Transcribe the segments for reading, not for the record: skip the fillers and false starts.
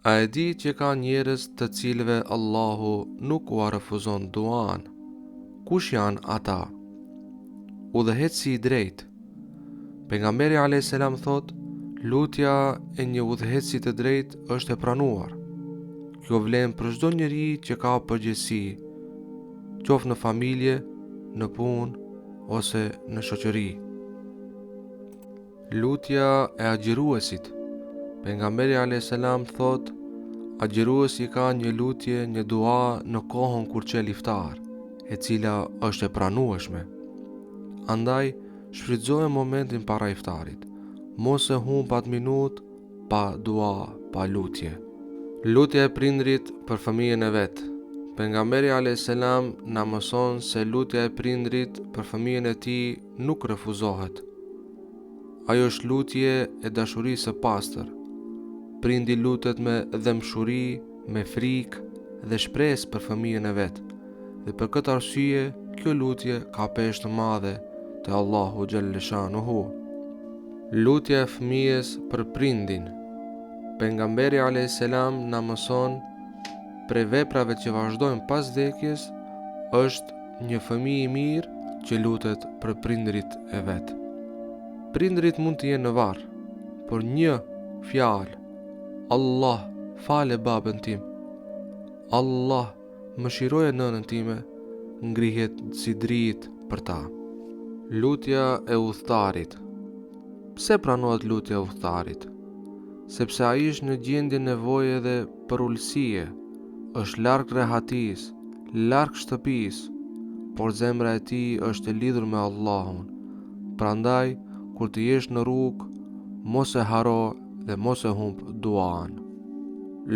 A e di që ka njerëz të cilëve Allahu nuk ua refuzon duan? Kush janë ata? Udhëheqësi i drejtë. Pejgamberi a.s. thot, lutja e një udhëheqësi të drejtë është e pranuar. Kjo vlen për çdo njeri që ka përgjegjësi, qoftë në familje, në punë ose në shoqëri. Lutja e agjëruesit. Pejgamberi a.s. thot, agjëruesi ka një lutje, një dua në kohën kur çel iftar, e cila është e pranueshme. Andaj, shfrytëzoje momentin para iftarit. Mos e humb atë minutë pa dua, pa lutje. Lutja e prindrit për fëmijën e vet. Pejgamberi a.s. na mëson se lutja e prindrit për fëmijën e tij nuk refuzohet. Ajo është lutje e dashurisë së pastër. Prindi lutet me dëmshuri, me frikë dhe shpresë për fëmijën e vet. Dhe për këtë arsye, kjo lutje ka peshë të madhe te Allahu xhaleshanuhu. Lutja e fëmijës për prindin. Pejgamberi a.s. na mëson prej veprave që vazhdojnë pas vdekjes është një fëmijë i mirë që lutet për prindrit e vet. Prindrit mund të jenë në varr, por një fjalë, Allah, fale babën tim, Allah, mëshiroje nënën time, ngrihet si dritë për ta. Lutja e udhëtarit. Pse pranohet lutja e udhëtarit? Sepse ai është në gjendje nevoje dhe për ulësie, është larg rehatisë, larg shtëpisë, por zemra e tij është e lidhur me Allahun. Prandaj, kur të jesh në rrugë, mos e haro dhe mos e humb duan.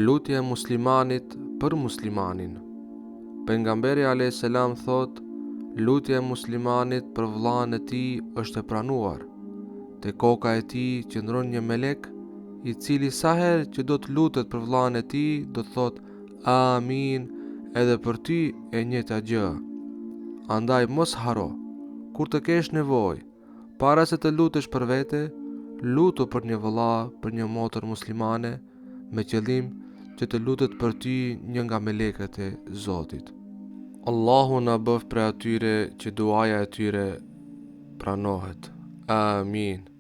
Lutja e muslimanit për muslimanin. Pejgamberi a.s. thot, lutja e muslimanit për vllain e tij është e pranuar. Te koka e tij qëndron një melek, i cili sa herë që do të lutet për vllain e tij, do të thot amin, edhe për ty e njëjta gjë. Andaj mos haro, kur të kesh nevojë, para se të lutesh për vete, lutu për një vëlla, për një motër muslimane, me qëllim që të lutet për ty një nga melekët e Zotit. Allahu na bëf prej atyre që duaja e tyre pranohet. Amin.